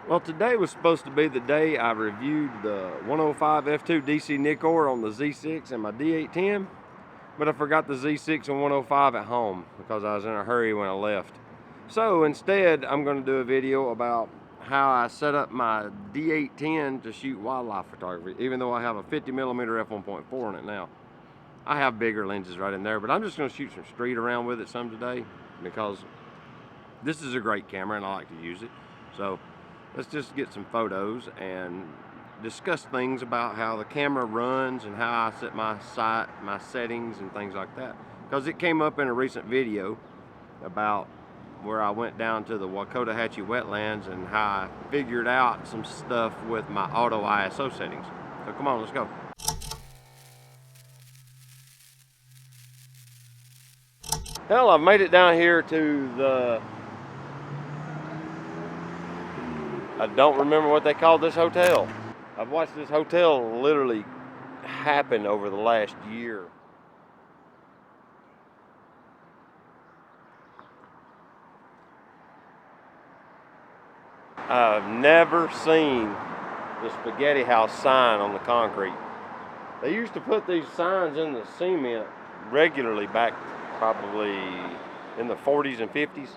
Well, today was supposed to be the day I reviewed the 105 f2 DC Nikkor on the Z6 and my D810, but I forgot the Z6 and 105 at home because I was in a hurry when I left. So instead, I'm going to do a video about how I set up my D810 to shoot wildlife photography, even though I have a 50mm f1.4 in it now. I have bigger lenses right in there, but I'm just going to shoot some street around with it some today because this is a great camera and I like to use it. So let's just get some photos and discuss things about how the camera runs and how I set my sight, my settings and things like that. Because it came up in a recent video about where I went down to the Wakota-Hatchie wetlands and how I figured out some stuff with my auto ISO settings. So come on, let's go. Well, I've made it down here to the, I don't remember what they called this hotel. I've watched this hotel literally happen over the last year. I've never seen the spaghetti house sign on the concrete. They used to put these signs in the cement regularly back probably in the 40s and 50s.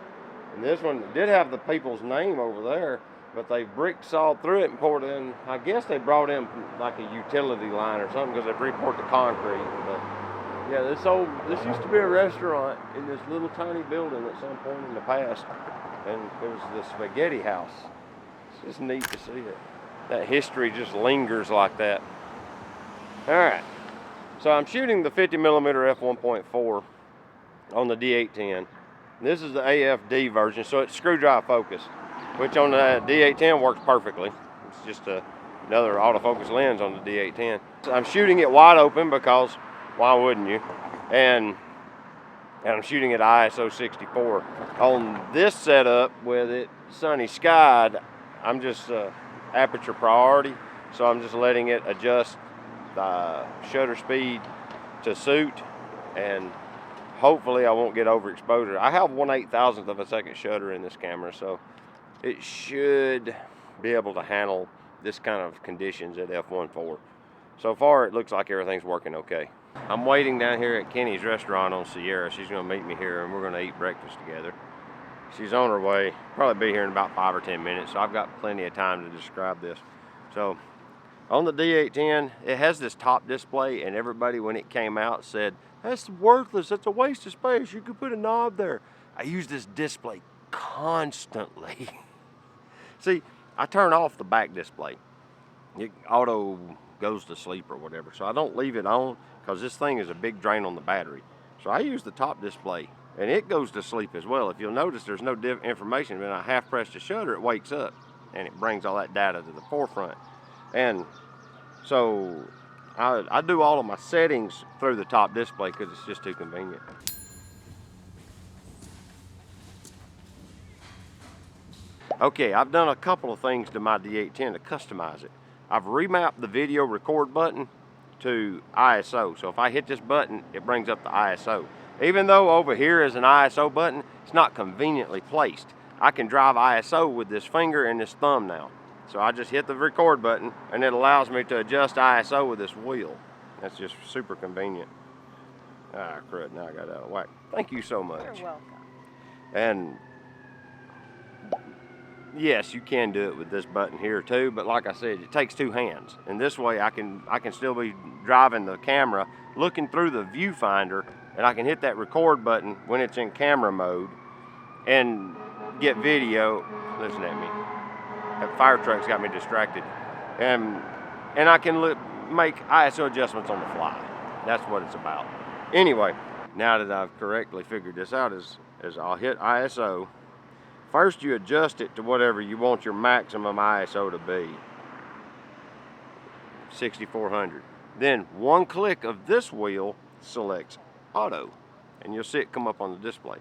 And this one did have the people's name over there, but they brick sawed through it and poured in. I guess they brought in like a utility line or something because they re-poured the concrete. But yeah, this used to be a restaurant in this little tiny building at some point in the past, and it was the spaghetti house. It's just neat to see it. That history just lingers like that. All right, so I'm shooting the 50mm f1.4 on the D810. This is the AFD version, so it's screwdriver focus, which on the D810 works perfectly. It's just another autofocus lens on the D810. So I'm shooting it wide open because why wouldn't you? And I'm shooting at ISO 64. On this setup with it sunny skied, I'm just aperture priority, so I'm just letting it adjust the shutter speed to suit, and hopefully I won't get overexposure. I have 1/8,000th of a second shutter in this camera, so it should be able to handle this kind of conditions at f1.4. So far it looks like everything's working okay. I'm waiting down here at Kenny's restaurant on Sierra. She's gonna meet me here and we're gonna eat breakfast together. She's on her way, probably be here in about 5 or 10 minutes, so I've got plenty of time to describe this. So on the D810, it has this top display, and everybody when it came out said, that's worthless, that's a waste of space, you could put a knob there. I use this display constantly. See, I turn off the back display. It auto goes to sleep or whatever, so I don't leave it on because this thing is a big drain on the battery. So I use the top display, and it goes to sleep as well. If you'll notice, there's no information. When I half press the shutter, it wakes up, and it brings all that data to the forefront. And so I do all of my settings through the top display because it's just too convenient. Okay, I've done a couple of things to my D810 to customize it. I've remapped the video record button to ISO. So if I hit this button, it brings up the ISO. Even though over here is an ISO button, it's not conveniently placed. I can drive ISO with this finger and this thumb now. So I just hit the record button and it allows me to adjust ISO with this wheel. That's just super convenient. Ah, crud, now I got out of whack. Thank you so much. You're welcome. And yes, you can do it with this button here too, but like I said, it takes two hands. And this way I can still be driving the camera, looking through the viewfinder, and I can hit that record button when it's in camera mode and get video. Listen at me. That fire truck's got me distracted. And I can make ISO adjustments on the fly. That's what it's about. Anyway, now that I've correctly figured this out, is I'll hit ISO. First you adjust it to whatever you want your maximum ISO to be. 6400. Then one click of this wheel selects auto, and you'll see it come up on the display.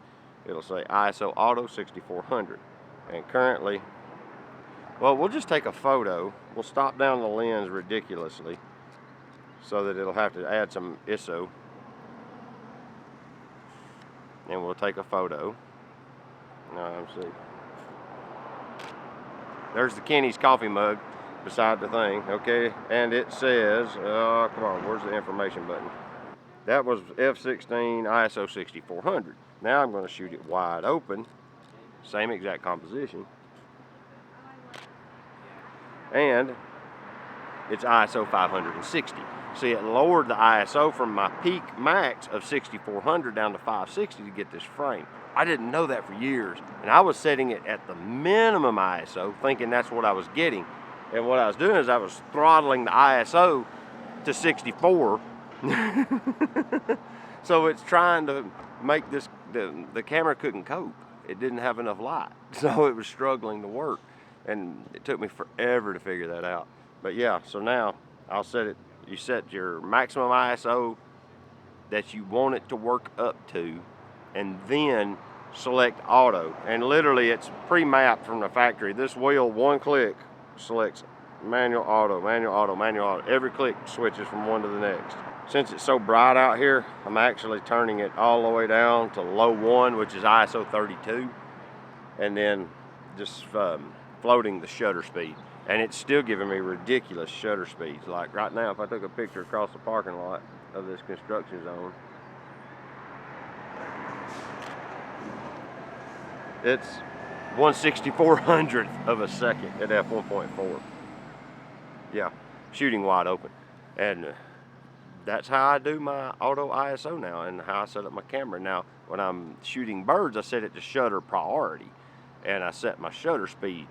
It'll say ISO auto 6400. And currently, well, we'll just take a photo. We'll stop down the lens ridiculously so that it'll have to add some ISO. And we'll take a photo. Now, let's see. There's the Kenny's coffee mug beside the thing, okay? And it says, come on, where's the information button? That was f/16 ISO 6400. Now I'm gonna shoot it wide open, same exact composition. And it's ISO 560. See, it lowered the ISO from my peak max of 6400 down to 560 to get this frame. I didn't know that for years, and I was setting it at the minimum ISO, thinking that's what I was getting. And what I was doing is I was throttling the ISO to 64. So it's trying to make this, the camera couldn't cope. It didn't have enough light, so it was struggling to work. And it took me forever to figure that out. But yeah, so now I'll set it, you set your maximum ISO that you want it to work up to, and then select auto. And literally it's pre-mapped from the factory. This wheel, one click, selects manual, auto, manual, auto, manual, auto. Every click switches from one to the next. Since it's so bright out here, I'm actually turning it all the way down to low 1, which is ISO 32, and then just floating the shutter speed. And it's still giving me ridiculous shutter speeds. Like right now, if I took a picture across the parking lot of this construction zone, it's 1/6400th of a second at f1.4. Yeah, shooting wide open. And that's how I do my auto ISO now, and how I set up my camera. Now, when I'm shooting birds, I set it to shutter priority, and I set my shutter speed.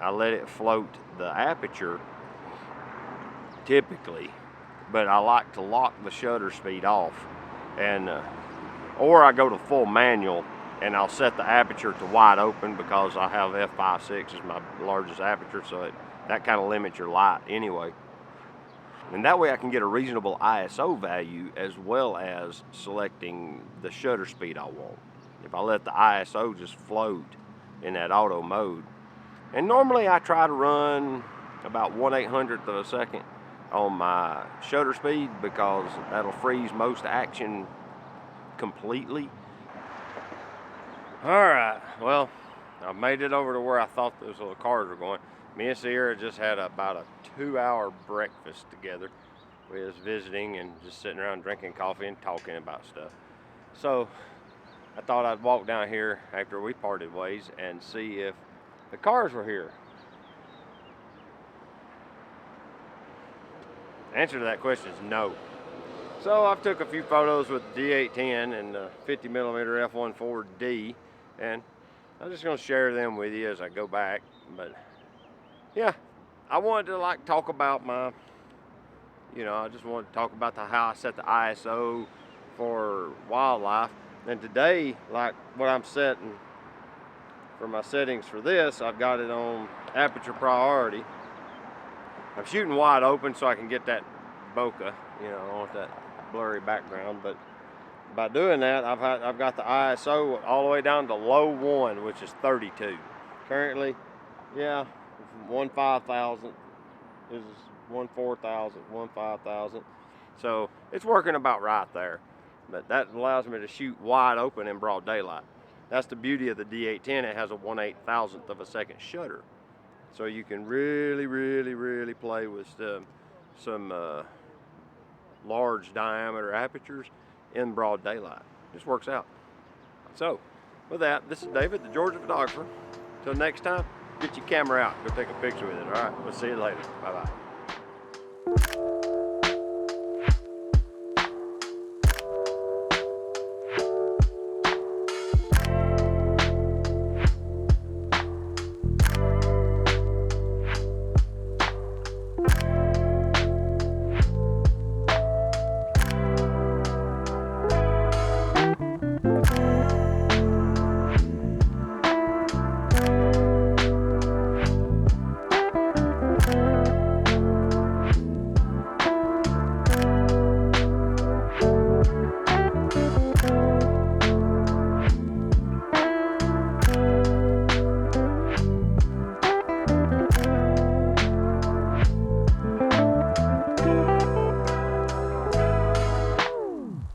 I let it float the aperture typically, but I like to lock the shutter speed off, and or I go to full manual and I'll set the aperture to wide open because I have f/5.6 as my largest aperture, so that kind of limits your light anyway. And that way I can get a reasonable ISO value as well as selecting the shutter speed I want. If I let the ISO just float in that auto mode, and normally I try to run about 1/800th of a second on my shutter speed because that'll freeze most action completely. All right, well, I made it over to where I thought those little cars were going. Me and Sierra just had about a 2-hour breakfast together. We was visiting and just sitting around drinking coffee and talking about stuff. So I thought I'd walk down here after we parted ways and see if the cars were here. The answer to that question is no. So I took a few photos with D810 and 50mm f1.4D, and I'm just gonna share them with you as I go back. But yeah, I wanted to talk about my, I just wanted to talk about how I set the ISO for wildlife. And today, like what I'm setting for my settings for this, I've got it on aperture priority. I'm shooting wide open so I can get that bokeh, I don't want that blurry background. But by doing that, I've got the ISO all the way down to low 1, which is 32. Currently, yeah, 1/5000 is 1/4000, 1/5000. So it's working about right there. But that allows me to shoot wide open in broad daylight. That's the beauty of the D810. It has a 1/8000th of a second shutter. So you can really, really, really play with some large diameter apertures in broad daylight. Just works out. So with that, this is David, the Georgia photographer. Till next time, get your camera out. Go take a picture with it, all right? We'll see you later. Bye-bye.